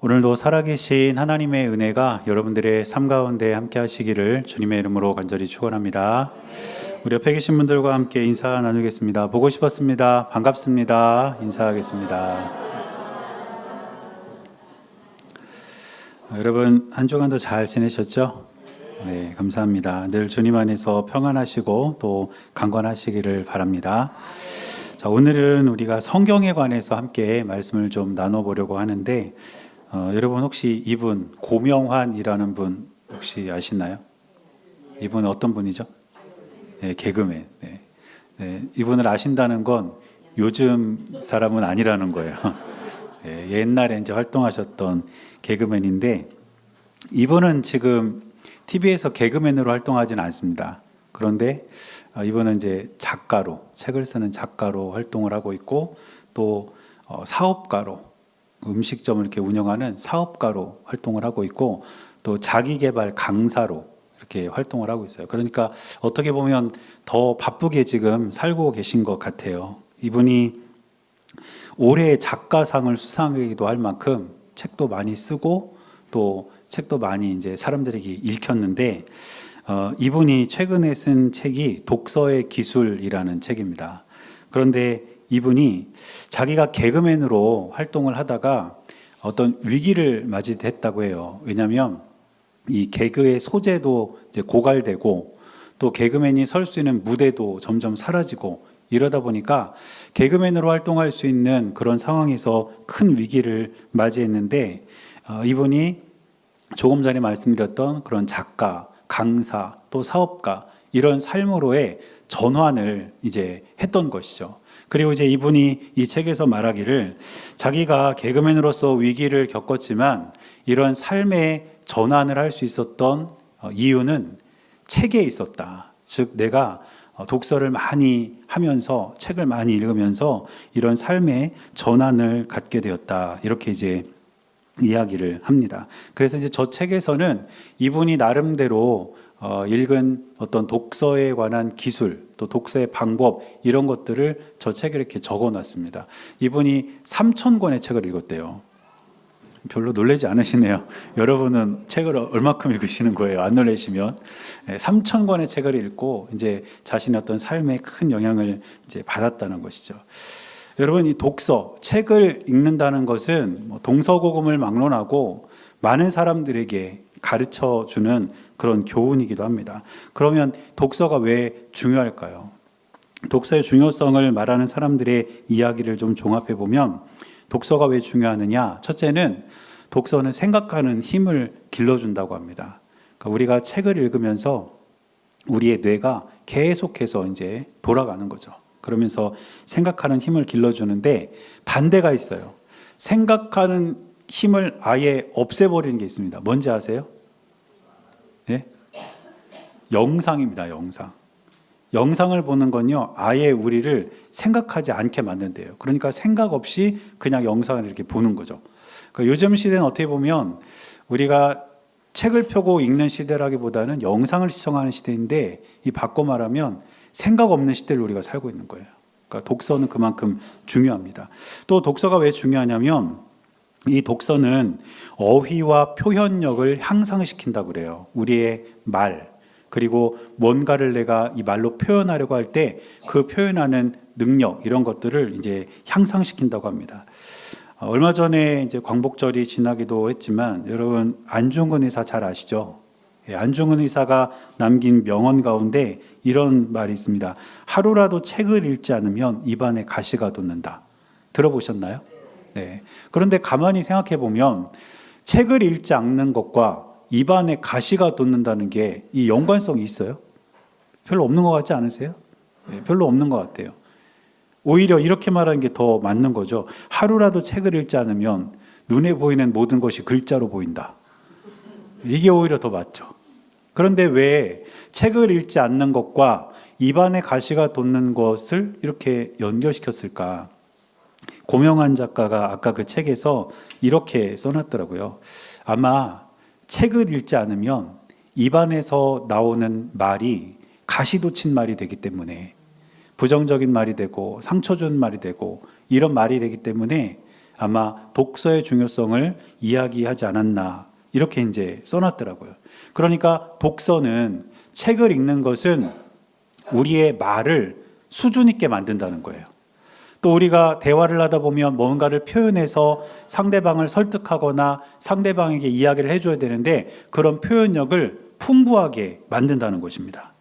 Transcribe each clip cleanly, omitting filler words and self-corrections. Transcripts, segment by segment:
오늘도 살아계신 하나님의 은혜가 여러분들의 삶 가운데 함께 하시기를 주님의 이름으로 간절히 축원합니다. 우리 옆에 계신 분들과 함께 인사 나누겠습니다. 보고 싶었습니다. 반갑습니다. 인사하겠습니다. 여러분 한 주간도 잘 지내셨죠? 네, 감사합니다. 늘 주님 안에서 평안하시고 또 강건하시기를 바랍니다. 자, 오늘은 우리가 성경에 관해서 함께 말씀을 좀 나눠보려고 하는데 여러분 혹시 이분 고명환이라는 분 혹시 아시나요? 이분 어떤 분이죠? 네, 개그맨. 네. 네, 이분을 아신다는 건 요즘 사람은 아니라는 거예요. 네, 옛날에 이제 활동하셨던 개그맨인데 이분은 지금 TV에서 개그맨으로 활동하지는 않습니다. 그런데 이분은 이제 작가로, 책을 쓰는 작가로 활동을 하고 있고 또 사업가로, 음식점을 이렇게 운영하는 사업가로 활동을 하고 있고 또 자기계발 강사로 이렇게 활동을 하고 있어요. 그러니까 어떻게 보면 더 바쁘게 지금 살고 계신 것 같아요. 이분이 올해 작가상을 수상하기도 할 만큼 책도 많이 쓰고 또 책도 많이 이제 사람들에게 읽혔는데 이분이 최근에 쓴 책이 독서의 기술이라는 책입니다. 그런데 이분이 자기가 개그맨으로 활동을 하다가 어떤 위기를 맞이했다고 해요. 왜냐하면 이 개그의 소재도 이제 고갈되고 또 개그맨이 설 수 있는 무대도 점점 사라지고 이러다 보니까 개그맨으로 활동할 수 있는 그런 상황에서 큰 위기를 맞이했는데 이분이 조금 전에 말씀드렸던 그런 작가, 강사, 또 사업가 이런 삶으로의 전환을 이제 했던 것이죠. 그리고 이제 이분이 이 책에서 말하기를 자기가 개그맨으로서 위기를 겪었지만 이런 삶의 전환을 할 수 있었던 이유는 책에 있었다. 즉 내가 독서를 많이 하면서 책을 많이 읽으면서 이런 삶의 전환을 갖게 되었다. 이렇게 이제 이야기를 합니다. 그래서 이제 저 책에서는 이분이 나름대로 읽은 어떤 독서에 관한 기술, 또 독서의 방법 이런 것들을 저 책에 이렇게 적어놨습니다. 이분이 3,000권의 책을 읽었대요. 별로 놀라지 않으시네요. 여러분은 책을 얼마큼 읽으시는 거예요? 안 놀라시면 3,000권의 책을 읽고 이제 자신의 어떤 삶에 큰 영향을 이제 받았다는 것이죠. 여러분 이 독서, 책을 읽는다는 것은 동서고금을 막론하고 많은 사람들에게 가르쳐 주는 그런 교훈이기도 합니다. 그러면 독서가 왜 중요할까요? 독서의 중요성을 말하는 사람들의 이야기를 좀 종합해 보면 독서가 왜 중요하느냐? 첫째는 독서는 생각하는 힘을 길러준다고 합니다. 그러니까 우리가 책을 읽으면서 우리의 뇌가 계속해서 이제 돌아가는 거죠. 그러면서 생각하는 힘을 길러주는데 반대가 있어요. 생각하는 힘을 아예 없애버리는 게 있습니다. 뭔지 아세요? 네? 영상입니다. 영상. 영상을 보는 건요, 아예 우리를 생각하지 않게 만든대요. 그러니까 생각 없이 그냥 영상을 이렇게 보는 거죠. 그러니까 요즘 시대는 어떻게 보면 우리가 책을 펴고 읽는 시대라기보다는 영상을 시청하는 시대인데 이 바꿔 말하면 생각 없는 시대를 우리가 살고 있는 거예요. 그러니까 독서는 그만큼 중요합니다. 또 독서가 왜 중요하냐면 이 독서는 어휘와 표현력을 향상시킨다고 그래요. 우리의 말, 그리고 뭔가를 내가 이 말로 표현하려고 할 때 그 표현하는 능력 이런 것들을 이제 향상시킨다고 합니다. 얼마 전에 이제 광복절이 지나기도 했지만 여러분 안중근 의사 잘 아시죠? 안중근 의사가 남긴 명언 가운데 이런 말이 있습니다. 하루라도 책을 읽지 않으면 입안에 가시가 돋는다. 들어보셨나요? 네. 그런데 가만히 생각해 보면 책을 읽지 않는 것과 입안에 가시가 돋는다는 게 이 연관성이 있어요? 별로 없는 것 같지 않으세요? 네, 별로 없는 것 같아요. 오히려 이렇게 말하는 게 더 맞는 거죠. 하루라도 책을 읽지 않으면 눈에 보이는 모든 것이 글자로 보인다. 이게 오히려 더 맞죠. 그런데 왜 책을 읽지 않는 것과 입안에 가시가 돋는 것을 이렇게 연결시켰을까? 고명환 작가가 아까 그 책에서 이렇게 써놨더라고요. 아마 책을 읽지 않으면 입안에서 나오는 말이 가시돋친 말이 되기 때문에 부정적인 말이 되고 상처 준 말이 되고 이런 말이 되기 때문에 아마 독서의 중요성을 이야기하지 않았나 이렇게 이제 써놨더라고요. 그러니까 독서는 책을 읽는 것은 우리의 말을 수준 있게 만든다는 거예요. 또 우리가 대화를 하다 보면 뭔가를 표현해서 상대방을 설득하거나 상대방에게 이야기를 해줘야 되는데 그런 표현력을 풍부하게 만든다는 것입니다.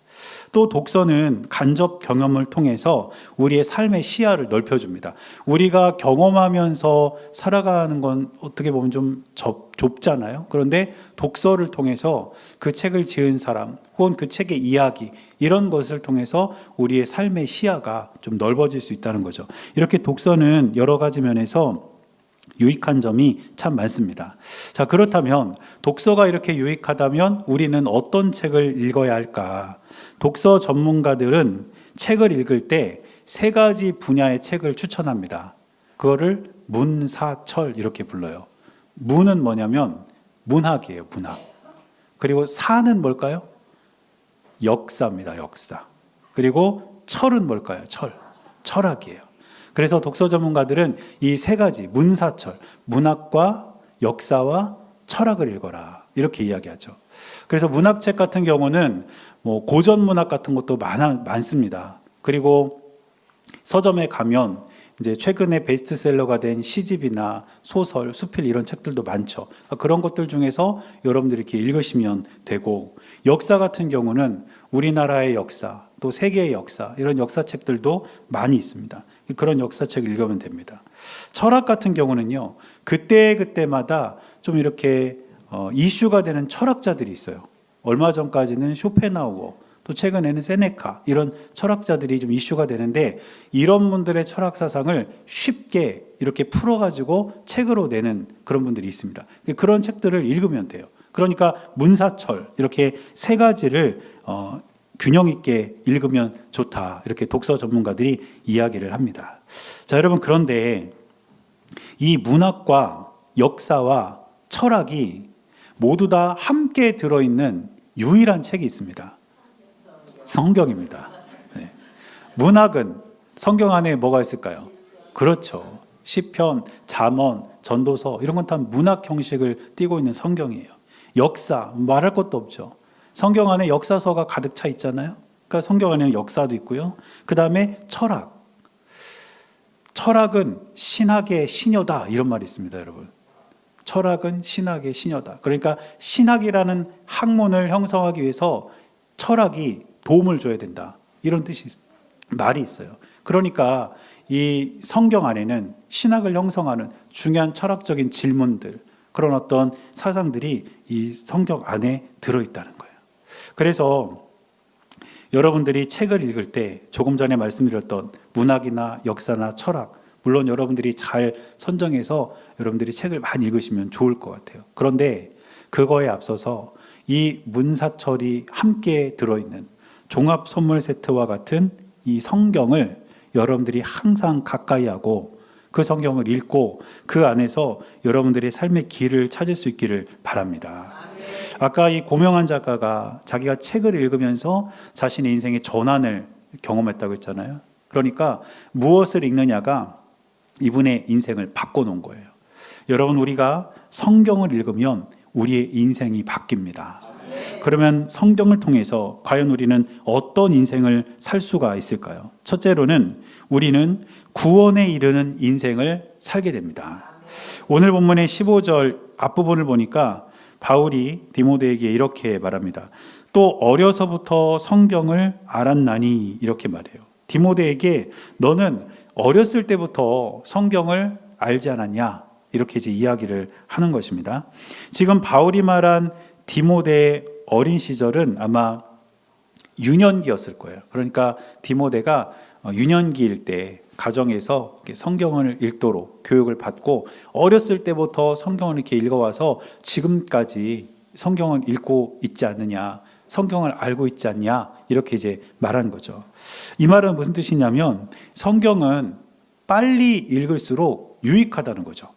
또 독서는 간접 경험을 통해서 우리의 삶의 시야를 넓혀줍니다. 우리가 경험하면서 살아가는 건 어떻게 보면 좀 좁잖아요. 그런데 독서를 통해서 그 책을 지은 사람 혹은 그 책의 이야기 이런 것을 통해서 우리의 삶의 시야가 좀 넓어질 수 있다는 거죠. 이렇게 독서는 여러 가지 면에서 유익한 점이 참 많습니다. 자, 그렇다면 독서가 이렇게 유익하다면 우리는 어떤 책을 읽어야 할까? 독서 전문가들은 책을 읽을 때 세 가지 분야의 책을 추천합니다. 그거를 문사철 이렇게 불러요. 문은 뭐냐면 문학이에요, 문학. 그리고 사는 뭘까요? 역사입니다, 역사. 그리고 철은 뭘까요? 철학이에요. 그래서 독서 전문가들은 이 세 가지 문사철, 문학과 역사와 철학을 읽어라 이렇게 이야기하죠. 그래서 문학책 같은 경우는 뭐 고전 문학 같은 것도 많습니다. 그리고 서점에 가면 이제 최근에 베스트셀러가 된 시집이나 소설, 수필 이런 책들도 많죠. 그런 것들 중에서 여러분들이 이렇게 읽으시면 되고, 역사 같은 경우는 우리나라의 역사, 또 세계의 역사 이런 역사책들도 많이 있습니다. 그런 역사책을 읽으면 됩니다. 철학 같은 경우는요, 그때마다 좀 이렇게 이슈가 되는 철학자들이 있어요. 얼마 전까지는 쇼펜하우어, 또 최근에는 세네카 이런 철학자들이 좀 이슈가 되는데, 이런 분들의 철학 사상을 쉽게 이렇게 풀어가지고 책으로 내는 그런 분들이 있습니다. 그런 책들을 읽으면 돼요. 그러니까 문사철 이렇게 세 가지를 균형 있게 읽으면 좋다 이렇게 독서 전문가들이 이야기를 합니다. 자, 여러분, 그런데 이 문학과 역사와 철학이 모두 다 함께 들어있는 유일한 책이 있습니다. 성경입니다. 네. 문학은 성경 안에 뭐가 있을까요? 그렇죠. 시편, 잠언, 전도서 이런 건 다 문학 형식을 띠고 있는 성경이에요. 역사 말할 것도 없죠. 성경 안에 역사서가 가득 차 있잖아요. 그러니까 성경 안에는 역사도 있고요. 그 다음에 철학은 신학의 시녀다 이런 말이 있습니다, 여러분. 철학은 신학의 시녀다. 그러니까 신학이라는 학문을 형성하기 위해서 철학이 도움을 줘야 된다. 이런 말이 있어요. 그러니까 이 성경 안에는 신학을 형성하는 중요한 철학적인 질문들, 그런 어떤 사상들이 이 성경 안에 들어있다는 거예요. 그래서 여러분들이 책을 읽을 때 조금 전에 말씀드렸던 문학이나 역사나 철학, 물론 여러분들이 잘 선정해서 여러분들이 책을 많이 읽으시면 좋을 것 같아요. 그런데 그거에 앞서서 이 문사철이 함께 들어있는 종합 선물 세트와 같은 이 성경을 여러분들이 항상 가까이 하고 그 성경을 읽고 그 안에서 여러분들의 삶의 길을 찾을 수 있기를 바랍니다. 아까 이 고명한 작가가 자기가 책을 읽으면서 자신의 인생의 전환을 경험했다고 했잖아요. 그러니까 무엇을 읽느냐가 이분의 인생을 바꿔놓은 거예요. 여러분, 우리가 성경을 읽으면 우리의 인생이 바뀝니다. 그러면 성경을 통해서 과연 우리는 어떤 인생을 살 수가 있을까요? 첫째로는 우리는 구원에 이르는 인생을 살게 됩니다. 오늘 본문의 15절 앞부분을 보니까 바울이 디모데에게 이렇게 말합니다. 또 어려서부터 성경을 알았나니 이렇게 말해요. 디모데에게 너는 어렸을 때부터 성경을 알지 않았냐? 이렇게 이제 이야기를 하는 것입니다. 지금 바울이 말한 디모데의 어린 시절은 아마 유년기였을 거예요. 그러니까 디모데가 유년기일 때 가정에서 성경을 읽도록 교육을 받고 어렸을 때부터 성경을 이렇게 읽어와서 지금까지 성경을 읽고 있지 않느냐, 성경을 알고 있지 않냐 이렇게 이제 말하는 거죠. 이 말은 무슨 뜻이냐면 성경은 빨리 읽을수록 유익하다는 거죠.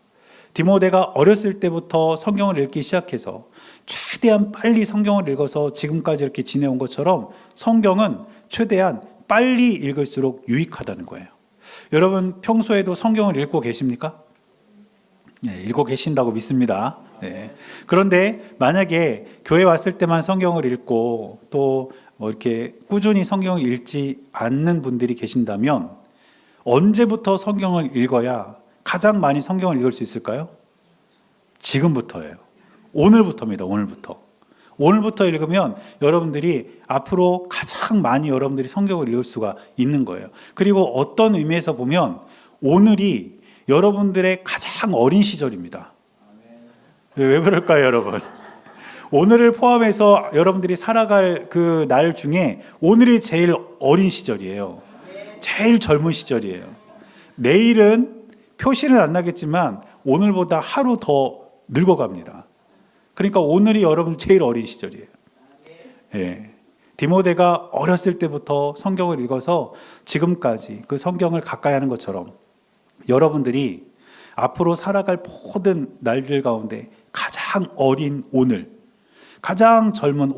디모데가 어렸을 때부터 성경을 읽기 시작해서 최대한 빨리 성경을 읽어서 지금까지 이렇게 지내온 것처럼 성경은 최대한 빨리 읽을수록 유익하다는 거예요. 여러분, 평소에도 성경을 읽고 계십니까? 읽고 계신다고 믿습니다. 그런데 만약에 교회 왔을 때만 성경을 읽고 또 이렇게 꾸준히 성경을 읽지 않는 분들이 계신다면 언제부터 성경을 읽어야 가장 많이 성경을 읽을 수 있을까요? 지금부터예요. 오늘부터입니다. 오늘부터 읽으면 여러분들이 앞으로 가장 많이 여러분들이 성경을 읽을 수가 있는 거예요. 그리고 어떤 의미에서 보면 오늘이 여러분들의 가장 어린 시절입니다. 왜 그럴까요, 여러분? 오늘을 포함해서 여러분들이 살아갈 그 날 중에 오늘이 제일 어린 시절이에요. 제일 젊은 시절이에요. 내일은 표시는 안 나겠지만 오늘보다 하루 더 늙어갑니다. 그러니까 오늘이 여러분 제일 어린 시절이에요. 디모데가 어렸을 때부터 성경을 읽어서 지금까지 그 성경을 가까이 하는 것처럼 여러분들이 앞으로 살아갈 모든 날들 가운데 가장 어린 오늘, 가장 젊은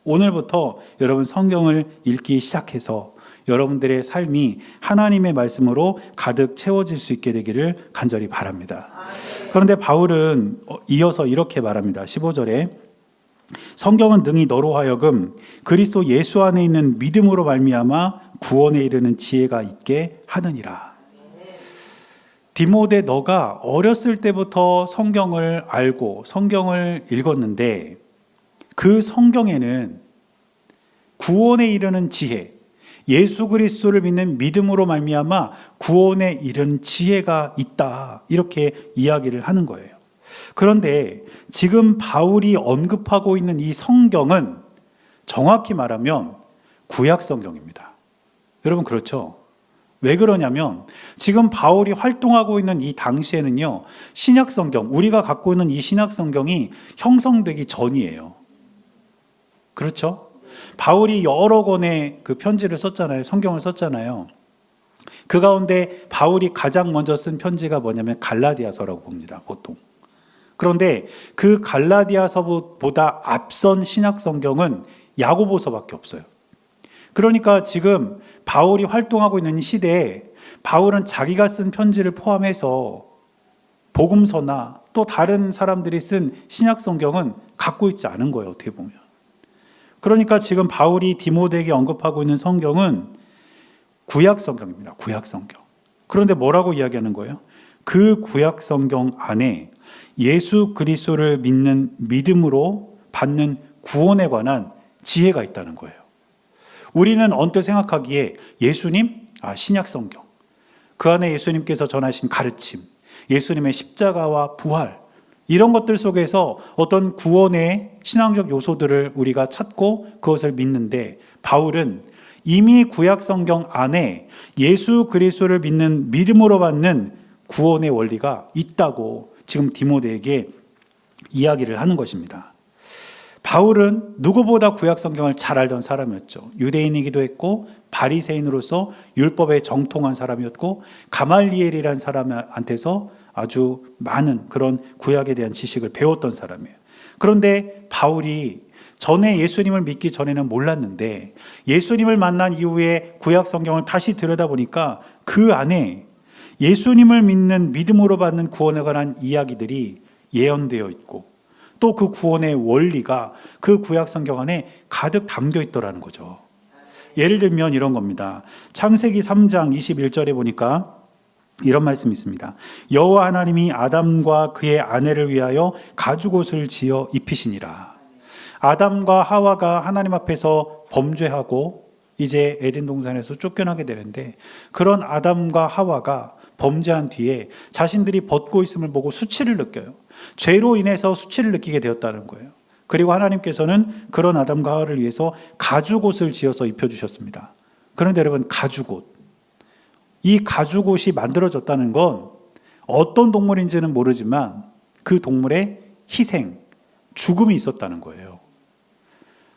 오늘부터 여러분 성경을 읽기 시작해서 여러분들의 삶이 하나님의 말씀으로 가득 채워질 수 있게 되기를 간절히 바랍니다. 그런데 바울은 이어서 이렇게 말합니다. 15절에 성경은 능히 너로 하여금 그리스도 예수 안에 있는 믿음으로 말미암아 구원에 이르는 지혜가 있게 하느니라. 디모데, 너가 어렸을 때부터 성경을 알고 성경을 읽었는데 그 성경에는 구원에 이르는 지혜, 예수 그리스도를 믿는 믿음으로 말미암아 구원에 이르는 지혜가 있다, 이렇게 이야기를 하는 거예요. 그런데 지금 바울이 언급하고 있는 이 성경은 정확히 말하면 구약 성경입니다. 여러분 그렇죠? 왜 그러냐면 지금 바울이 활동하고 있는 이 당시에는요, 신약 성경, 우리가 갖고 있는 이 신약 성경이 형성되기 전이에요. 그렇죠? 바울이 여러 권의 그 편지를 썼잖아요. 성경을 썼잖아요. 그 가운데 바울이 가장 먼저 쓴 편지가 뭐냐면 갈라디아서라고 봅니다, 보통. 그런데 그 갈라디아서보다 앞선 신약 성경은 야고보서밖에 없어요. 그러니까 지금 바울이 활동하고 있는 시대에 바울은 자기가 쓴 편지를 포함해서 복음서나 또 다른 사람들이 쓴 신약 성경은 갖고 있지 않은 거예요, 어떻게 보면. 그러니까 지금 바울이 디모데에게 언급하고 있는 성경은 구약 성경입니다. 구약 성경. 그런데 뭐라고 이야기하는 거예요? 그 구약 성경 안에 예수 그리스도를 믿는 믿음으로 받는 구원에 관한 지혜가 있다는 거예요. 우리는 언뜻 생각하기에 예수님, 신약 성경, 그 안에 예수님께서 전하신 가르침, 예수님의 십자가와 부활, 이런 것들 속에서 어떤 구원의 신앙적 요소들을 우리가 찾고 그것을 믿는데, 바울은 이미 구약 성경 안에 예수 그리스도를 믿는 믿음으로 받는 구원의 원리가 있다고 지금 디모데에게 이야기를 하는 것입니다. 바울은 누구보다 구약 성경을 잘 알던 사람이었죠. 유대인이기도 했고 바리새인으로서 율법에 정통한 사람이었고 가말리엘이라는 사람한테서 아주 많은 그런 구약에 대한 지식을 배웠던 사람이에요. 그런데 바울이 전에 예수님을 믿기 전에는 몰랐는데 예수님을 만난 이후에 구약 성경을 다시 들여다보니까 그 안에 예수님을 믿는 믿음으로 받는 구원에 관한 이야기들이 예언되어 있고 또 그 구원의 원리가 그 구약 성경 안에 가득 담겨 있더라는 거죠. 예를 들면 이런 겁니다. 창세기 3장 21절에 보니까 이런 말씀이 있습니다. 여호와 하나님이 아담과 그의 아내를 위하여 가죽옷을 지어 입히시니라. 아담과 하와가 하나님 앞에서 범죄하고 이제 에덴 동산에서 쫓겨나게 되는데, 그런 아담과 하와가 범죄한 뒤에 자신들이 벗고 있음을 보고 수치를 느껴요. 죄로 인해서 수치를 느끼게 되었다는 거예요. 그리고 하나님께서는 그런 아담과 하와를 위해서 가죽옷을 지어서 입혀주셨습니다. 그런데 여러분, 가죽옷, 이 가죽옷이 만들어졌다는 건 어떤 동물인지는 모르지만 그 동물의 희생, 죽음이 있었다는 거예요.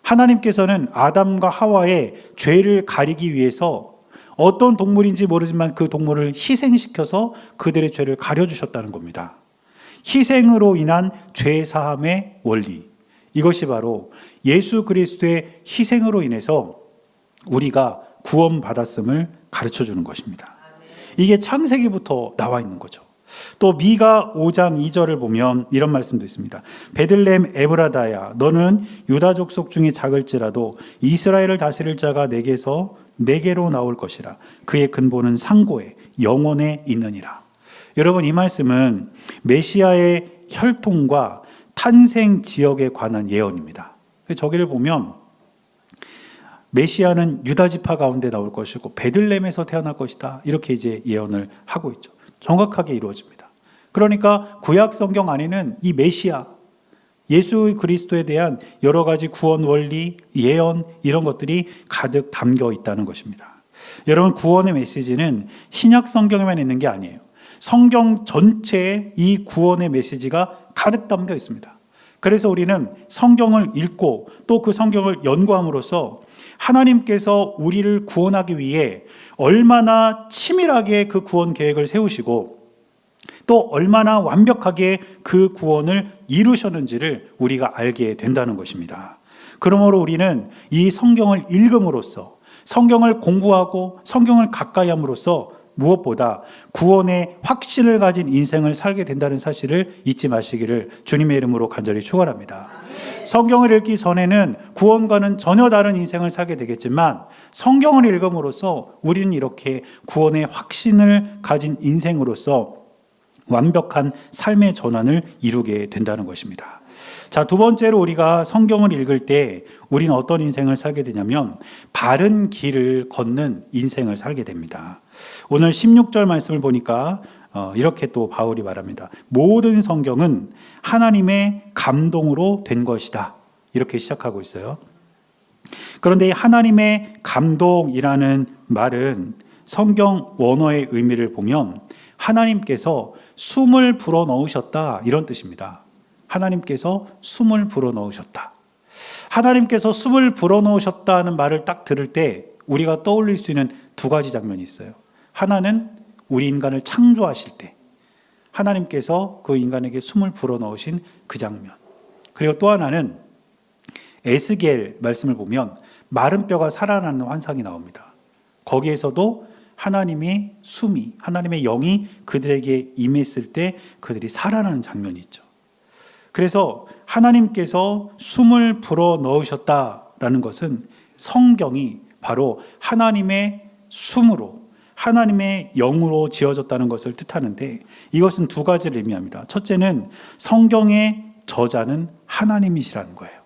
하나님께서는 아담과 하와의 죄를 가리기 위해서 어떤 동물인지 모르지만 그 동물을 희생시켜서 그들의 죄를 가려주셨다는 겁니다. 희생으로 인한 죄 사함의 원리, 이것이 바로 예수 그리스도의 희생으로 인해서 우리가 구원받았음을 가르쳐주는 것입니다. 이게 창세기부터 나와 있는 거죠. 또 미가 5장 2절을 보면 이런 말씀도 있습니다. 베들레헴 에브라다야, 너는 유다 족속 중에 작을지라도 이스라엘을 다스릴 자가 내게로 나올 것이라. 그의 근본은 상고에 영원에 있느니라. 여러분, 이 말씀은 메시아의 혈통과 탄생 지역에 관한 예언입니다. 저기를 보면 메시아는 유다 지파 가운데 나올 것이고 베들레헴에서 태어날 것이다, 이렇게 이제 예언을 하고 있죠. 정확하게 이루어집니다. 그러니까 구약 성경 안에는 이 메시아, 예수 그리스도에 대한 여러 가지 구원 원리, 예언, 이런 것들이 가득 담겨 있다는 것입니다. 여러분, 구원의 메시지는 신약 성경에만 있는 게 아니에요. 성경 전체에 이 구원의 메시지가 가득 담겨 있습니다. 그래서 우리는 성경을 읽고 또 그 성경을 연구함으로써 하나님께서 우리를 구원하기 위해 얼마나 치밀하게 그 구원 계획을 세우시고 또 얼마나 완벽하게 그 구원을 이루셨는지를 우리가 알게 된다는 것입니다. 그러므로 우리는 이 성경을 읽음으로써, 성경을 공부하고 성경을 가까이 함으로써 무엇보다 구원의 확신을 가진 인생을 살게 된다는 사실을 잊지 마시기를 주님의 이름으로 간절히 축원합니다. 성경을 읽기 전에는 구원과는 전혀 다른 인생을 살게 되겠지만 성경을 읽음으로써 우리는 이렇게 구원의 확신을 가진 인생으로서 완벽한 삶의 전환을 이루게 된다는 것입니다. 자, 두 번째로 우리가 성경을 읽을 때 우리는 어떤 인생을 살게 되냐면 바른 길을 걷는 인생을 살게 됩니다. 오늘 16절 말씀을 보니까 이렇게 또 바울이 말합니다. 모든 성경은 하나님의 감동으로 된 것이다, 이렇게 시작하고 있어요. 그런데 이 하나님의 감동이라는 말은 성경 원어의 의미를 보면 하나님께서 숨을 불어넣으셨다, 이런 뜻입니다. 하나님께서 숨을 불어넣으셨다. 하나님께서 숨을 불어넣으셨다는 말을 딱 들을 때 우리가 떠올릴 수 있는 두 가지 장면이 있어요. 하나는 우리 인간을 창조하실 때 하나님께서 그 인간에게 숨을 불어넣으신 그 장면. 그리고 또 하나는 에스겔 말씀을 보면 마른 뼈가 살아나는 환상이 나옵니다. 거기에서도 하나님의 숨이, 하나님의 영이 그들에게 임했을 때 그들이 살아나는 장면이 있죠. 그래서 하나님께서 숨을 불어넣으셨다라는 것은 성경이 바로 하나님의 숨으로, 하나님의 영으로 지어졌다는 것을 뜻하는데 이것은 두 가지를 의미합니다. 첫째는 성경의 저자는 하나님이시라는 거예요.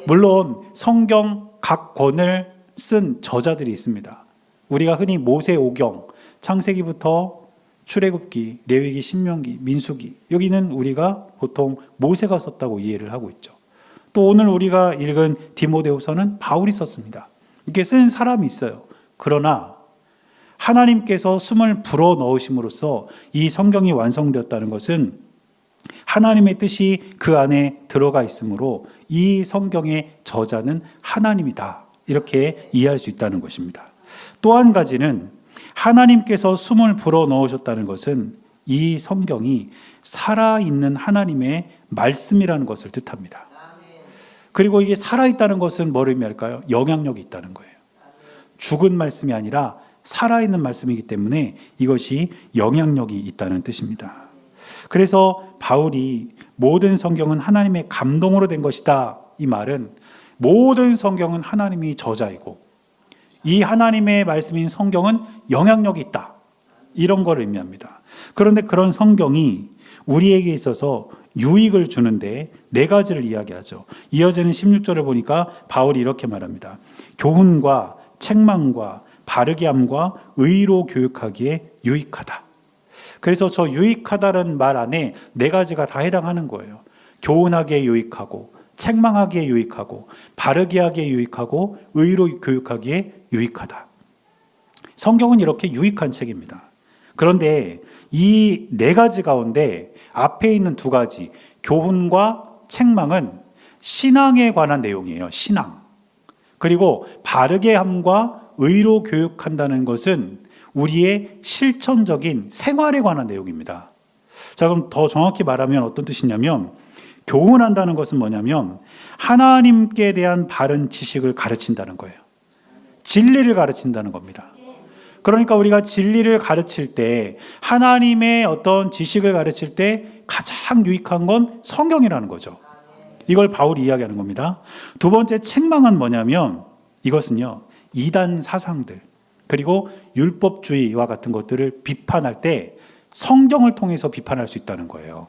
물론 성경 각 권을 쓴 저자들이 있습니다. 우리가 흔히 모세오경, 창세기부터 출애굽기, 레위기, 신명기, 민수기, 여기는 우리가 보통 모세가 썼다고 이해를 하고 있죠. 또 오늘 우리가 읽은 디모데후서는 바울이 썼습니다. 이렇게 쓴 사람이 있어요. 그러나 하나님께서 숨을 불어넣으심으로써 이 성경이 완성되었다는 것은 하나님의 뜻이 그 안에 들어가 있으므로 이 성경의 저자는 하나님이다, 이렇게 이해할 수 있다는 것입니다. 또 한 가지는 하나님께서 숨을 불어넣으셨다는 것은 이 성경이 살아있는 하나님의 말씀이라는 것을 뜻합니다. 그리고 이게 살아있다는 것은 뭘 의미할까요? 영향력이 있다는 거예요. 죽은 말씀이 아니라 살아있는 말씀이기 때문에 이것이 영향력이 있다는 뜻입니다. 그래서 바울이 모든 성경은 하나님의 감동으로 된 것이다, 이 말은 모든 성경은 하나님이 저자이고 이 하나님의 말씀인 성경은 영향력이 있다, 이런 걸 의미합니다. 그런데 그런 성경이 우리에게 있어서 유익을 주는데 네 가지를 이야기하죠. 이어지는 16절을 보니까 바울이 이렇게 말합니다. 교훈과 책망과 바르게 함과 의로 교육하기에 유익하다. 그래서 저 유익하다는 말 안에 네 가지가 다 해당하는 거예요. 교훈하기에 유익하고, 책망하기에 유익하고, 바르게 하기에 유익하고, 의로 교육하기에 유익하다. 성경은 이렇게 유익한 책입니다. 그런데 이 네 가지 가운데 앞에 있는 두 가지, 교훈과 책망은 신앙에 관한 내용이에요. 신앙. 그리고 바르게 함과 의로 교육한다는 것은 우리의 실천적인 생활에 관한 내용입니다. 자, 그럼 더 정확히 말하면 어떤 뜻이냐면, 교훈한다는 것은 뭐냐면 하나님께 대한 바른 지식을 가르친다는 거예요. 진리를 가르친다는 겁니다. 그러니까 우리가 진리를 가르칠 때, 하나님의 어떤 지식을 가르칠 때 가장 유익한 건 성경이라는 거죠. 이걸 바울이 이야기하는 겁니다. 두 번째 책망은 뭐냐면, 이것은요, 이단 사상들, 그리고 율법주의와 같은 것들을 비판할 때 성경을 통해서 비판할 수 있다는 거예요.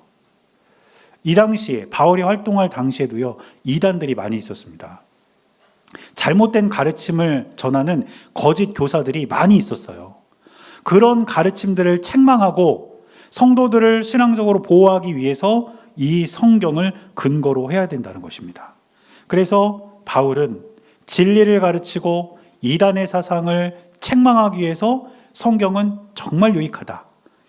이 당시에, 바울이 활동할 당시에도요, 이단들이 많이 있었습니다. 잘못된 가르침을 전하는 거짓 교사들이 많이 있었어요. 그런 가르침들을 책망하고 성도들을 신앙적으로 보호하기 위해서 이 성경을 근거로 해야 된다는 것입니다. 그래서 바울은 진리를 가르치고 이단의 사상을 책망하기 위해서 성경은 정말 유익하다,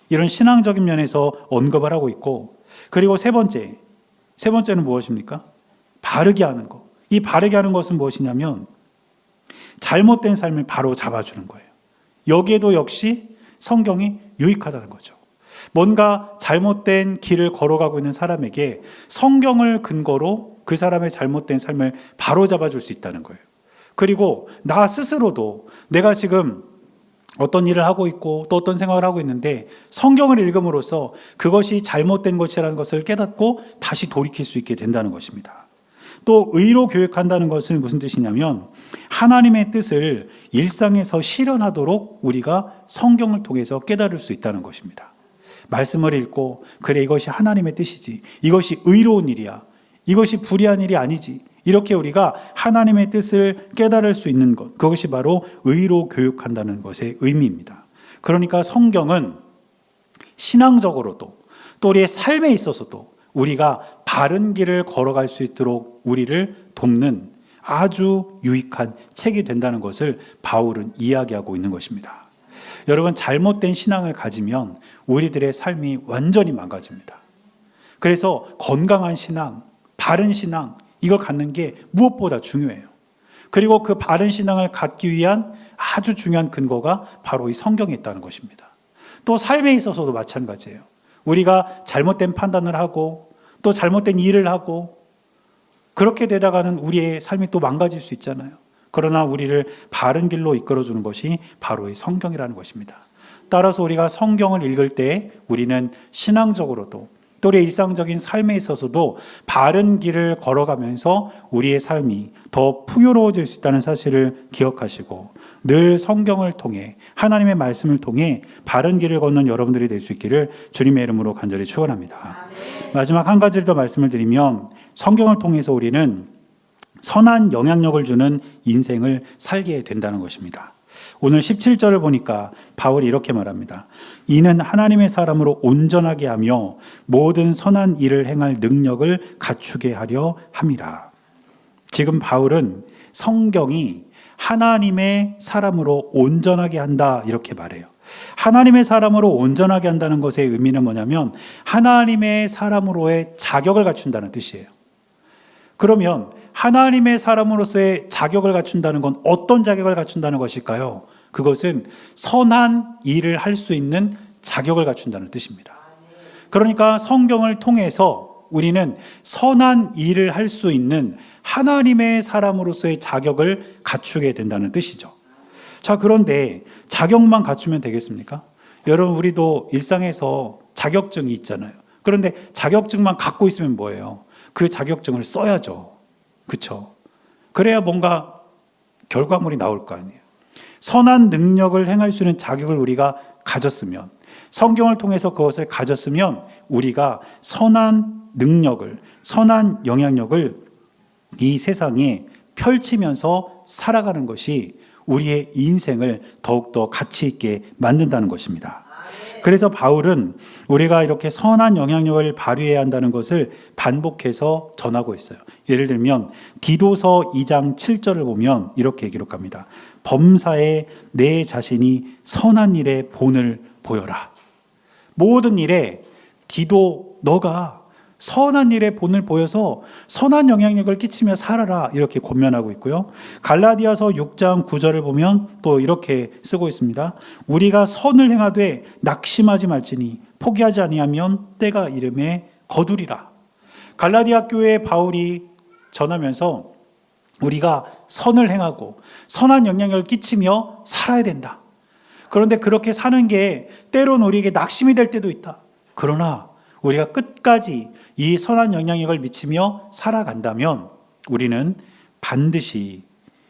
이런 신앙적인 면에서 언급을 하고 있고, 그리고 세 번째는 무엇입니까? 바르게 하는 것. 이 바르게 하는 것은 무엇이냐면 잘못된 삶을 바로 잡아주는 거예요. 여기에도 역시 성경이 유익하다는 거죠. 뭔가 잘못된 길을 걸어가고 있는 사람에게 성경을 근거로 그 사람의 잘못된 삶을 바로 잡아줄 수 있다는 거예요. 그리고 나 스스로도 내가 지금 어떤 일을 하고 있고 또 어떤 생각을 하고 있는데 성경을 읽음으로써 그것이 잘못된 것이라는 것을 깨닫고 다시 돌이킬 수 있게 된다는 것입니다. 또 의로 교육한다는 것은 무슨 뜻이냐면 하나님의 뜻을 일상에서 실현하도록 우리가 성경을 통해서 깨달을 수 있다는 것입니다. 말씀을 읽고 그래, 이것이 하나님의 뜻이지, 이것이 의로운 일이야, 이것이 불의한 일이 아니지, 이렇게 우리가 하나님의 뜻을 깨달을 수 있는 것, 그것이 바로 의로 교육한다는 것의 의미입니다. 그러니까 성경은 신앙적으로도 또 우리의 삶에 있어서도 우리가 바른 길을 걸어갈 수 있도록 우리를 돕는 아주 유익한 책이 된다는 것을 바울은 이야기하고 있는 것입니다. 여러분, 잘못된 신앙을 가지면 우리들의 삶이 완전히 망가집니다. 그래서 건강한 신앙, 바른 신앙, 이걸 갖는 게 무엇보다 중요해요. 그리고 그 바른 신앙을 갖기 위한 아주 중요한 근거가 바로 이 성경에 있다는 것입니다. 또 삶에 있어서도 마찬가지예요. 우리가 잘못된 판단을 하고 또 잘못된 일을 하고 그렇게 되다가는 우리의 삶이 또 망가질 수 있잖아요. 그러나 우리를 바른 길로 이끌어주는 것이 바로 이 성경이라는 것입니다. 따라서 우리가 성경을 읽을 때 우리는 신앙적으로도 또 우리의 일상적인 삶에 있어서도 바른 길을 걸어가면서 우리의 삶이 더 풍요로워질 수 있다는 사실을 기억하시고 늘 성경을 통해, 하나님의 말씀을 통해 바른 길을 걷는 여러분들이 될 수 있기를 주님의 이름으로 간절히 축원합니다. 마지막 한 가지를 더 말씀을 드리면, 성경을 통해서 우리는 선한 영향력을 주는 인생을 살게 된다는 것입니다. 오늘 17절을 보니까 바울이 이렇게 말합니다. 이는 하나님의 사람으로 온전하게 하며 모든 선한 일을 행할 능력을 갖추게 하려 함이라. 지금 바울은 성경이 하나님의 사람으로 온전하게 한다, 이렇게 말해요. 하나님의 사람으로 온전하게 한다는 것의 의미는 뭐냐면 하나님의 사람으로의 자격을 갖춘다는 뜻이에요. 그러면 하나님의 사람으로서의 자격을 갖춘다는 건 어떤 자격을 갖춘다는 것일까요? 그것은 선한 일을 할 수 있는 자격을 갖춘다는 뜻입니다. 그러니까 성경을 통해서 우리는 선한 일을 할 수 있는 하나님의 사람으로서의 자격을 갖추게 된다는 뜻이죠. 자, 그런데 자격만 갖추면 되겠습니까? 여러분, 우리도 일상에서 자격증이 있잖아요. 그런데 자격증만 갖고 있으면 뭐예요? 그 자격증을 써야죠. 그렇죠? 그래야 뭔가 결과물이 나올 거 아니에요. 선한 능력을 행할 수 있는 자격을 우리가 가졌으면, 성경을 통해서 그것을 가졌으면 우리가 선한 능력을, 선한 영향력을 이 세상에 펼치면서 살아가는 것이 우리의 인생을 더욱더 가치 있게 만든다는 것입니다. 그래서 바울은 우리가 이렇게 선한 영향력을 발휘해야 한다는 것을 반복해서 전하고 있어요. 예를 들면 디도서 2장 7절을 보면 이렇게 기록합니다. 범사에 내 자신이 선한 일에 본을 보여라. 모든 일에 디도, 너가 선한 일에 본을 보여서 선한 영향력을 끼치며 살아라, 이렇게 권면하고 있고요. 갈라디아서 6장 9절을 보면 또 이렇게 쓰고 있습니다. 우리가 선을 행하되 낙심하지 말지니 포기하지 아니하면 때가 이름에 거두리라. 갈라디아 교회에 바울이 전하면서 우리가 선을 행하고 선한 영향력을 끼치며 살아야 된다. 그런데 그렇게 사는 게 때로는 우리에게 낙심이 될 때도 있다. 그러나 우리가 끝까지 이 선한 영향력을 미치며 살아간다면 우리는 반드시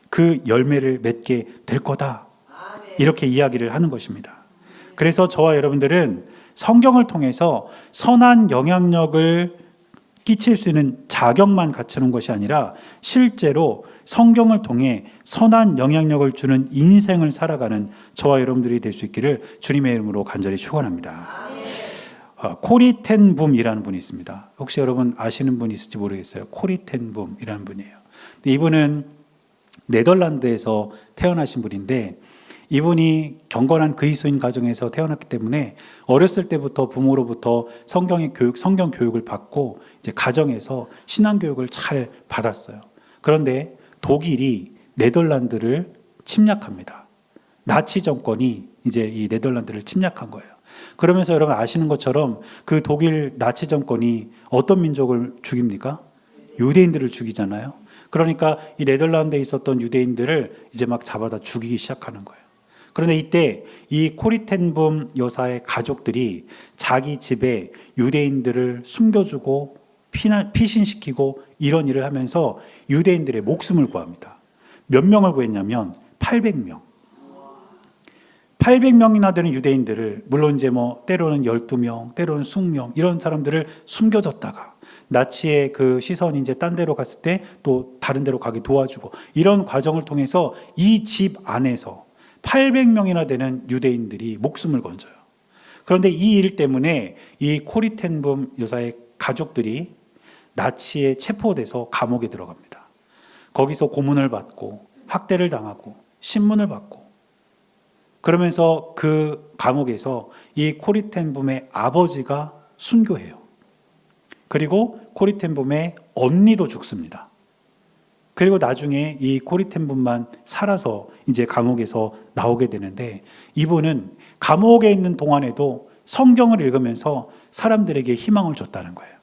그 열매를 맺게 될 거다. 이렇게 이야기를 하는 것입니다. 그래서 저와 여러분들은 성경을 통해서 선한 영향력을 끼칠 수 있는 자격만 갖추는 것이 아니라 실제로 성경을 통해 선한 영향력을 주는 인생을 살아가는 저와 여러분들이 될 수 있기를 주님의 이름으로 간절히 축원합니다. 코리 텐 붐이라는 분이 있습니다. 혹시 여러분 아시는 분 있을지 모르겠어요. 코리 텐 붐이라는 분이에요. 이분은 네덜란드에서 태어나신 분인데 이분이 경건한 그리스도인 가정에서 태어났기 때문에 어렸을 때부터 부모로부터 성경 교육을 받고 이제 가정에서 신앙 교육을 잘 받았어요. 그런데 독일이 네덜란드를 침략합니다. 나치 정권이 이제 이 네덜란드를 침략한 거예요. 그러면서 여러분 아시는 것처럼 그 독일 나치 정권이 어떤 민족을 죽입니까? 유대인들을 죽이잖아요. 그러니까 이 네덜란드에 있었던 유대인들을 이제 막 잡아다 죽이기 시작하는 거예요. 그런데 이때 이 코리텐붐 여사의 가족들이 자기 집에 유대인들을 숨겨주고 피신시키고 이런 일을 하면서 유대인들의 목숨을 구합니다. 몇 명을 구했냐면 800명. 800명이나 되는 유대인들을, 물론 이제 뭐 때로는 12명, 때로는 20명 이런 사람들을 숨겨줬다가 나치의 그 시선이 이제 딴 데로 갔을 때 또 다른 데로 가게 도와주고 이런 과정을 통해서 이 집 안에서 800명이나 되는 유대인들이 목숨을 건져요. 그런데 이 일 때문에 이 코리텐붐 여사의 가족들이 나치에 체포돼서 감옥에 들어갑니다. 거기서 고문을 받고 학대를 당하고 신문을 받고 그러면서 그 감옥에서 이 코리텐붐의 아버지가 순교해요. 그리고 코리텐붐의 언니도 죽습니다. 그리고 나중에 이 코리텐붐만 살아서 이제 감옥에서 나오게 되는데 이분은 감옥에 있는 동안에도 성경을 읽으면서 사람들에게 희망을 줬다는 거예요.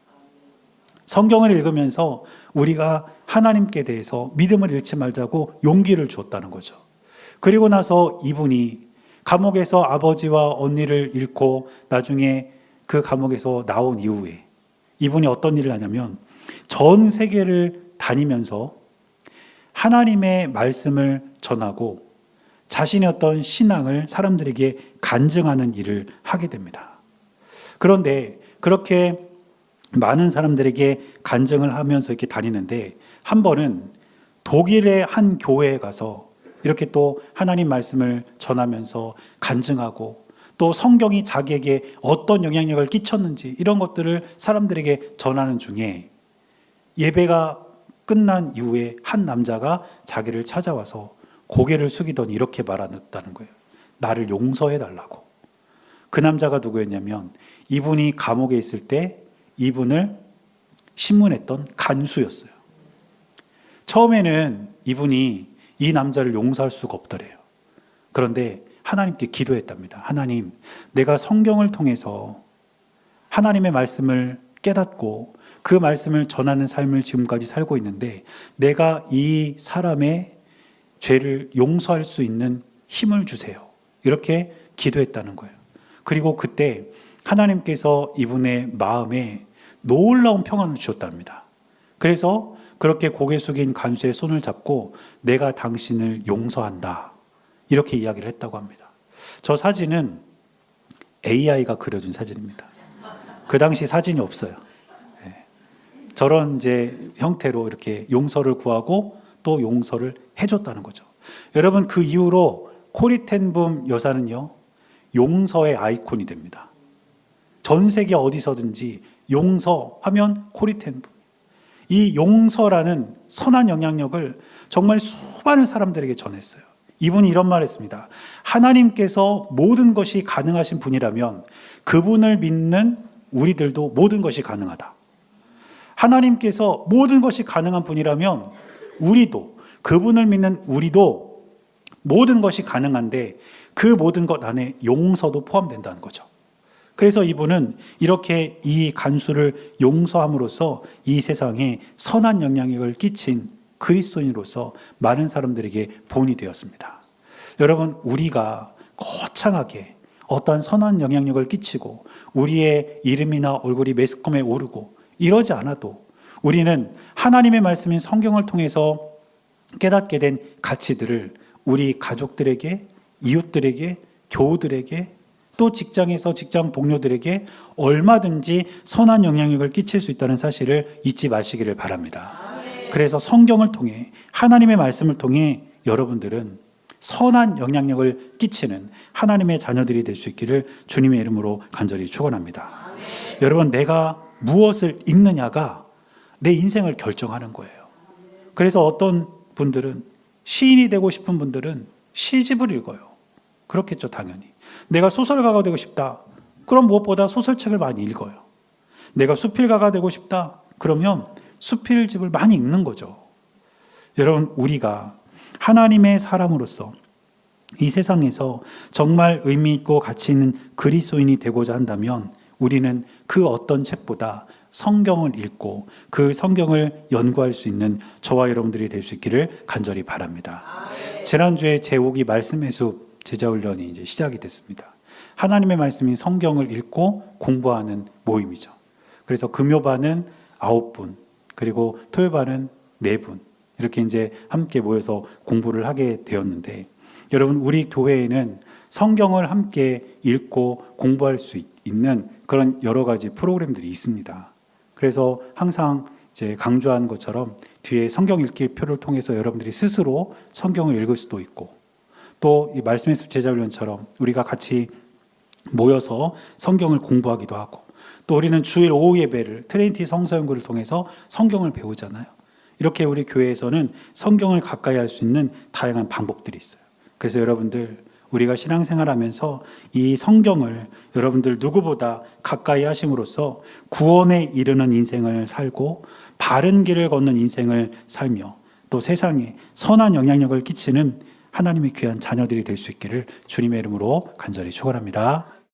성경을 읽으면서 우리가 하나님께 대해서 믿음을 잃지 말자고 용기를 주었다는 거죠. 그리고 나서 이분이 감옥에서 아버지와 언니를 잃고 나중에 그 감옥에서 나온 이후에 이분이 어떤 일을 하냐면 전 세계를 다니면서 하나님의 말씀을 전하고 자신의 어떤 신앙을 사람들에게 간증하는 일을 하게 됩니다. 그런데 그렇게 많은 사람들에게 간증을 하면서 이렇게 다니는데 한 번은 독일의 한 교회에 가서 이렇게 또 하나님 말씀을 전하면서 간증하고 또 성경이 자기에게 어떤 영향력을 끼쳤는지 이런 것들을 사람들에게 전하는 중에 예배가 끝난 이후에 한 남자가 자기를 찾아와서 고개를 숙이더니 이렇게 말한다는 거예요. 나를 용서해 달라고. 그 남자가 누구였냐면 이분이 감옥에 있을 때 이분을 신문했던 간수였어요. 처음에는 이분이 이 남자를 용서할 수가 없더래요. 그런데 하나님께 기도했답니다. 하나님, 내가 성경을 통해서 하나님의 말씀을 깨닫고 그 말씀을 전하는 삶을 지금까지 살고 있는데 내가 이 사람의 죄를 용서할 수 있는 힘을 주세요. 이렇게 기도했다는 거예요. 그리고 그때 하나님께서 이분의 마음에 놀라운 평안을 주셨답니다. 그래서 그렇게 고개 숙인 간수의 손을 잡고 내가 당신을 용서한다. 이렇게 이야기를 했다고 합니다. 저 사진은 AI가 그려준 사진입니다. 그 당시 사진이 없어요. 저런 이제 형태로 이렇게 용서를 구하고 또 용서를 해줬다는 거죠. 여러분 그 이후로 코리텐붐 여사는요 용서의 아이콘이 됩니다. 전 세계 어디서든지 용서하면 코리텐붐. 이 용서라는 선한 영향력을 정말 수많은 사람들에게 전했어요. 이분이 이런 말을 했습니다. 하나님께서 모든 것이 가능하신 분이라면 그분을 믿는 우리들도 모든 것이 가능하다. 하나님께서 모든 것이 가능한 분이라면 우리도, 그분을 믿는 우리도 모든 것이 가능한데 그 모든 것 안에 용서도 포함된다는 거죠. 그래서 이분은 이렇게 이 간수를 용서함으로써 이 세상에 선한 영향력을 끼친 그리스도인으로서 많은 사람들에게 본이 되었습니다. 여러분, 우리가 거창하게 어떠한 선한 영향력을 끼치고 우리의 이름이나 얼굴이 매스컴에 오르고 이러지 않아도 우리는 하나님의 말씀인 성경을 통해서 깨닫게 된 가치들을 우리 가족들에게, 이웃들에게, 교우들에게, 또 직장에서 직장 동료들에게 얼마든지 선한 영향력을 끼칠 수 있다는 사실을 잊지 마시기를 바랍니다. 그래서 성경을 통해, 하나님의 말씀을 통해 여러분들은 선한 영향력을 끼치는 하나님의 자녀들이 될 수 있기를 주님의 이름으로 간절히 축원합니다. 여러분, 내가 무엇을 읽느냐가 내 인생을 결정하는 거예요. 그래서 어떤 분들은, 시인이 되고 싶은 분들은 시집을 읽어요. 그렇겠죠, 당연히. 내가 소설가가 되고 싶다. 그럼 무엇보다 소설책을 많이 읽어요. 내가 수필가가 되고 싶다. 그러면 수필집을 많이 읽는 거죠. 여러분, 우리가 하나님의 사람으로서 이 세상에서 정말 의미 있고 가치 있는 그리스도인이 되고자 한다면 우리는 그 어떤 책보다 성경을 읽고 그 성경을 연구할 수 있는 저와 여러분들이 될 수 있기를 간절히 바랍니다. 지난주에 제목이 말씀의 숲 제자훈련이 이제 시작이 됐습니다. 하나님의 말씀인 성경을 읽고 공부하는 모임이죠. 그래서 금요반은 9분, 그리고 토요반은 4분, 이렇게 이제 함께 모여서 공부를 하게 되었는데, 여러분, 우리 교회에는 성경을 함께 읽고 공부할 수 있는 그런 여러 가지 프로그램들이 있습니다. 그래서 항상 이제 강조한 것처럼 뒤에 성경 읽기 표를 통해서 여러분들이 스스로 성경을 읽을 수도 있고, 또 이 말씀의 숲 제자훈련처럼 우리가 같이 모여서 성경을 공부하기도 하고, 또 우리는 주일 오후 예배를 트리니티 성서연구를 통해서 성경을 배우잖아요. 이렇게 우리 교회에서는 성경을 가까이 할 수 있는 다양한 방법들이 있어요. 그래서 여러분들, 우리가 신앙생활하면서 이 성경을 여러분들 누구보다 가까이 하심으로써 구원에 이르는 인생을 살고 바른 길을 걷는 인생을 살며 또 세상에 선한 영향력을 끼치는 하나님의 귀한 자녀들이 될 수 있기를 주님의 이름으로 간절히 축원합니다.